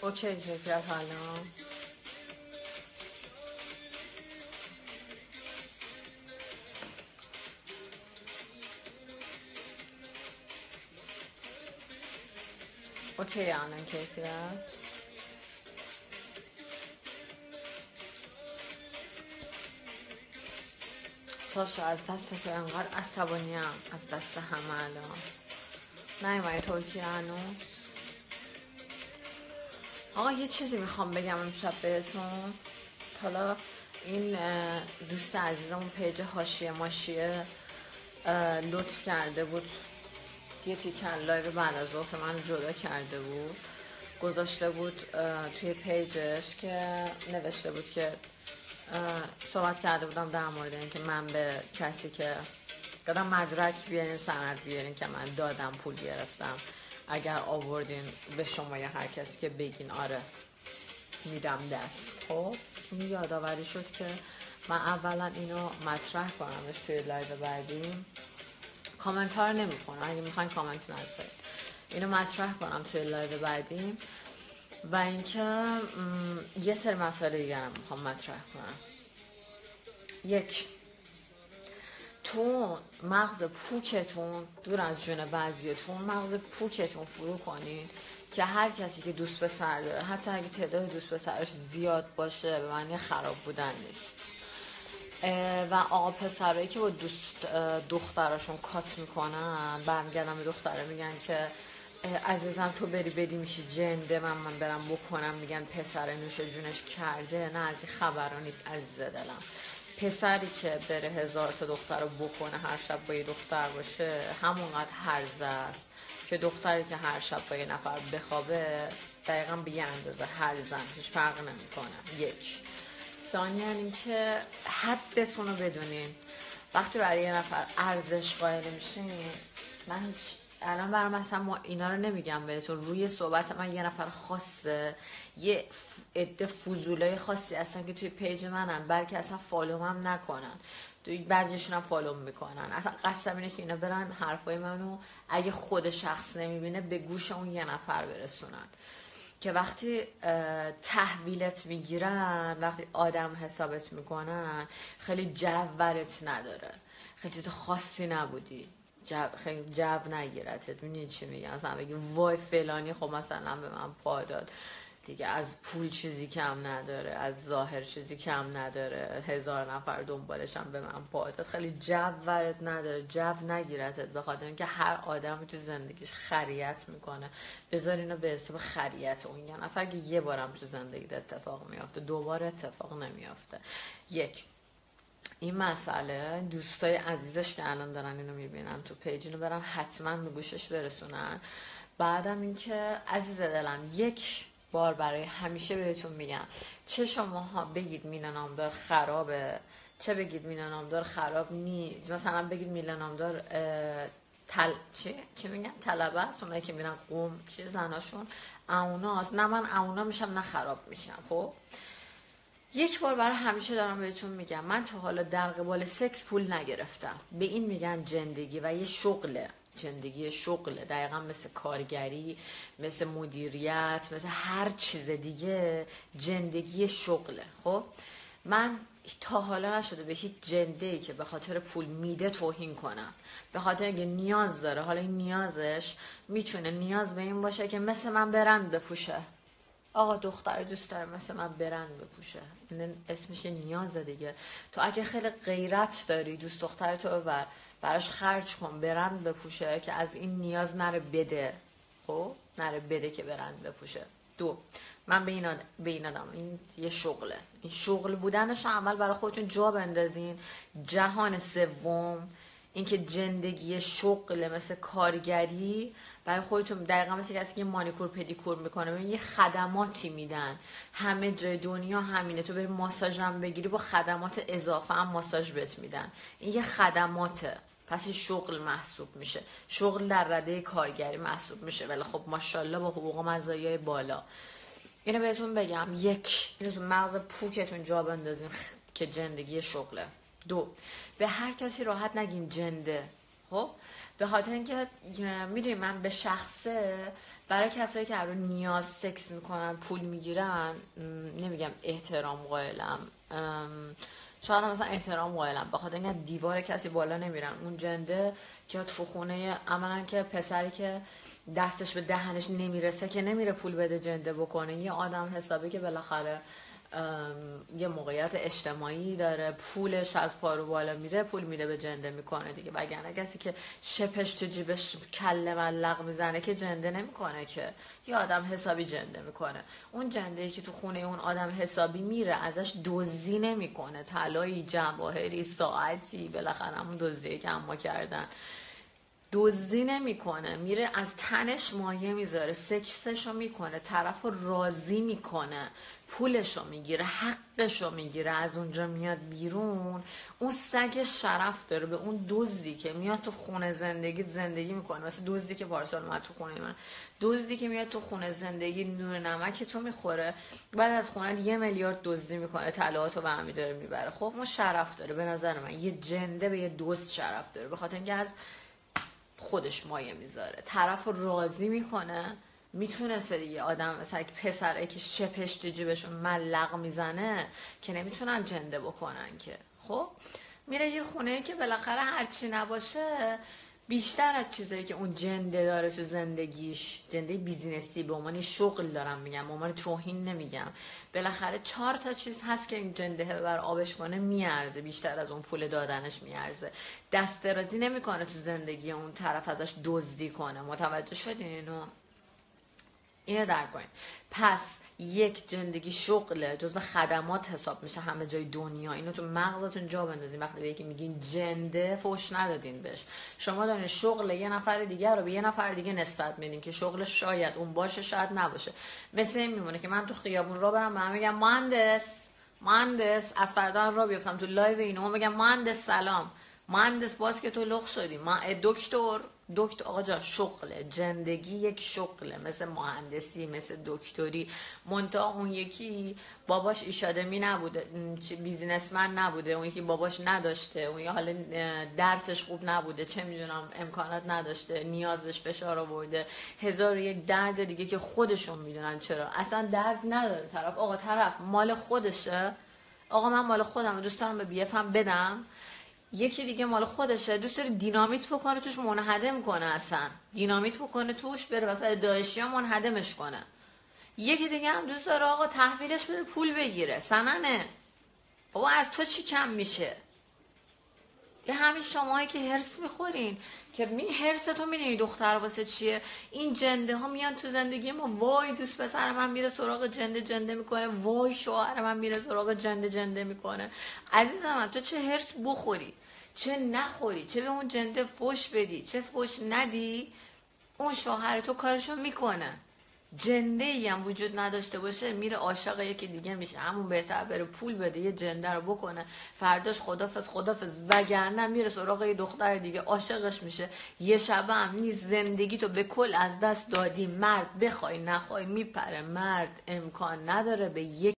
اوکی کیفیت حالا اوکی الان کیفیت ساشا از دست تو انقدر عصبانیم از دست همه الان نیومدی ترکیه هنوز. آقا یه چیزی میخوام بگم امشب بهتون. حالا این دوست عزیزمون پیج حاشیه ماشیه لطف کرده بود یه تیکن لایو بعد از ظهر من جدا کرده بود، گذاشته بود توی پیجش که نوشته بود که صحبت کرده بودم در مورد این که من به کسی که قدم مدرک بیارین سند بیارین که من دادم پول گرفتم، اگر آوردین به شما یا هر کسی که بگین آره میدم دست. خب این یادآوری شد که من اولا اینو مطرح کنمش توی لایو بعدی. کامنت ها رو نمی کنم، اگه میخواین کامنت نذارید، اینو مطرح کنم توی لایو بعدی. و اینکه یه سری مسائل دیگه هم میخوام مطرح کنم. یک، تو مغز پوکتون دور از جون بعضیتون مغز پوکتون فرو کنین که هر کسی که دوست پسر داره، حتی اگه تعداد دوست پسرش زیاد باشه، به معنی خراب بودن نیست. و آقا پسرایی که با دوست دختراشون کات میکنن برمیگردن به دختره میگن که عزیزم تو بری بدی میشی جنده، من برم بکنم، میگن پسر نوش جونش کرده. نه از این خبرها نیست عزیز دلم. پسری که بره 1000 تا دختر رو بکنه هر شب با یه دختر باشه همونقدر هرزه است که دختری که هر شب با یه نفر بخوابه دقیقا به یه اندازه هرزن، هیچ فرق نمیکنه. یک. ثانیاً این که حدتون رو بدونین وقتی برای یه نفر ارزش قائل میشین. من الان برای مثلا ما اینا رو نمیگم بهتون، روی صحبت من یه نفر خاصه، یه عده فضولای خاصی هستن که توی پیج منن، بلکه اصلا فالو هم نکنن، بعضیشون هم فالو میکنن. اصلا قصد اینه که اینا برن حرفای منو اگه خود شخص نمیبینه به گوش اون یه نفر برسونن، که وقتی تحویلت میگیرن، وقتی آدم حسابت میکنن، خیلی جورت نداره، خیلی چیز خاصی نبودی، خیلی جو نگیرتت. میدونی چی میگم؟ مثلا بگی وای فلانی خب مثلا به من پا داد دیگه، از پول چیزی کم نداره، از ظاهر چیزی کم نداره، 1000 نفر دنبالش هم به من پا داد، خیلی جورت نداره، جو نگیرتت. به خاطر اینکه هر آدمی تو زندگیش خریت میکنه، بذار اینو به حساب خریت اون یه نفر که یه بارم تو زندگیت اتفاق میافته، دوباره اتفاق نمیافته. یک، این مسئله دوستای عزیزش که الان دارن اینو میبینن تو پیج، اینو برن حتما به گوشش برسونن. بعدم اینکه عزیز دلم یک بار برای همیشه بهتون میگم، چه شماها بگید مینا نامدار خرابه، چه بگید مینا نامدار خراب نیست، مثلا بگید مینا نامدار چی میگن طلبه است، اونایی که میرن قوم چه زناشون اوناست، نه من اونا میشم نه خراب میشم. خب یک بار برای همیشه دارم بهتون میگم، من تا حالا در قبال سکس پول نگرفتم. به این میگن جندگی و یه شغله. جندگی شغله، دقیقا مثل کارگری، مثل مدیریت، مثل هر چیز دیگه جندگی شغله. خب من تا حالا نشده به هیچ جنده‌ای که به خاطر پول میده توهین کنم، به خاطر اینکه نیاز داره. حالا این نیازش میتونه نیاز به این باشه که مثل من برند بپوشه. آقا دختر دوست داره مثل من برند بپوشه، این اسمش نیازه دیگه. تو اگه خیلی غیرت داری دوست دخترتو ببر براش خرج کن برند بپوشه که از این نیاز نره بده. خب نره بده که برند بپوشه. دو، من به این آدم این یه شغله، این شغل بودنش اول برای خودتون جا بندازین. جهان سوم اینکه جندگی شغل مثل کارگری برای خودتون دقیقا مثل کسی که مانیکور پدیکور میکنه، ببین یه خدماتی میدن همه جای دنیا همینه. تو بری ماساژ هم بگیری با خدمات اضافه هم ماساژ بهت میدن، این یه خدماته، پس این شغل محسوب میشه. شغل در رده کارگری محسوب میشه، ولی خب ماشاءالله با حقوق مزایای بالا. اینو بهتون بگم، یک، اینو تو مغز پوکتون جا بندازین که جندگی شغله. دو، به هر کسی راحت نگین جنده. خب به خاطر اینکه میدونی من به شخصه برای کسایی که رو نیاز سکس میکنن پول میگیرن نمیگم احترام قائلم، شاید مثلا احترام قائلم به خاطر اینکه دیوار کسی بالا نمیرن. اون جنده که تو خونه عملا که پسری که دستش به دهنش نمیرسه که نمیره پول بده جنده بکنه، یه آدم حسابی که بالاخره یه موقعیت اجتماعی داره، پولش از پارو بالا میره پول میده به جنده میکنه دیگه. وگرنه کسی که شپش تو جیبش کله ملق میزنه که جنده نمیکنه، که یه آدم حسابی جنده میکنه. اون جنده‌ای که تو خونه اون آدم حسابی میره ازش دزدی نمیکنه، طلایی، جواهری، ساعتی، بالاخره همون دزدی که اما کردن، دزدی نمیکنه، میره از تنش مایه میذاره، سکسشو میکنه، طرفو راضی میکنه، پولشو میگیره، حقشو میگیره، از اونجا میاد بیرون. اون سگ شرف داره به اون دزدی که میاد تو خونه زندگی میکنه. مثل دزدی که پارسال اومد تو خونه من، دزدی که میاد تو خونه زندگی نون نمک تو میخوره، بعد از خونه 1 میلیارد دزدی میکنه، طلاهاتو به همی داره میبره. خب اون شرف داره. به نظر من یه جنده به یه دزد شرف داره، به خاطر اینکه از خودش مایه میذاره، طرف رو راضی میکنه. میتونسته دیگه آدم مثلا پسره که شپش تو جیبشون ملق میزنه که نمیتونن جنده بکنن که. خب میره یه خونه که بالاخره هرچی نباشه بیشتر از چیزایی که اون جنده داره تو زندگیش، جنده بیزینسی به عنوان شغل دارم میگم، به عنوان توهین نمیگم، بالاخره 4 تا چیز هست که این جنده بر آبش کنه میارزه، بیشتر از اون پول دادنش میارزه. دست درازی نمیکنه تو زندگی اون طرف ازش دزدی کنه. متوجه شدین اینو درک کنین. پس یک جندگی شغله، جزو خدمات حساب میشه همه جای دنیا. اینو تو مغزتون جا بندازین. وقتی به یکی میگین جنده، فوش ندادین بهش. شما دارین شغل یه نفر دیگه رو به یه نفر دیگه نسبت میدین که شغل شاید اون باشه شاید نباشه. مثل این میمونه که من تو خیابون را برم به هم میگم مهندس، از فردا را بیفتم تو لایو اینو بگم مهندس سلام، مهندس باز که تو لخ شدی، دکتر آقا جان، شغله. جندگی یک شغله، مثل مهندسی، مثل دکتری. منتها اون یکی باباش ایشادمی نبوده، بیزینسمن نبوده، اون یکی باباش نداشته، اون یکی حالا درسش خوب نبوده، چه میدونم امکانات نداشته، نیاز بهش فشار آورده، 1001 درد دیگه که خودشون میدونن چرا اصلا درد نداره. طرف مال خودشه، آقا من مال خودم دوست دارم به بی‌اف هم بدم. یکی دیگه مال خودشه دوست داره دینامیت بکنه توش منهدم کنه، اصلا دینامیت بکنه توش بره واسه داعشیا منهدمش کنه. یکی دیگه هم دوست داره آقا تحویلش بده پول بگیره. سمنه بابا از تو چی کم میشه؟ یه همین شماهایی که هرس میخورین که هرس تو میدونی دختر واسه چیه؟ این جنده ها میان تو زندگی ما، وای دوست پسر من میره سراغ جنده میکنه، وای شوهر من میره سراغ جنده میکنه. عزیزم من تو چه هرس بخوری چه نخوری، چه به اون جنده فوش بدی چه فوش ندی، اون شوهر تو کارشو میکنه. جنده ای هم وجود نداشته باشه میره عاشق یکی دیگه میشه، همون بهتر بره پول بده یه جنده رو بکنه، فرداش خدافظ، وگرنه میره سراغ یه دختر دیگه عاشقش میشه، یه شبه هم نیست، زندگی تو به کل از دست دادی. مرد بخوای نخوای میپره، مرد امکان نداره به یک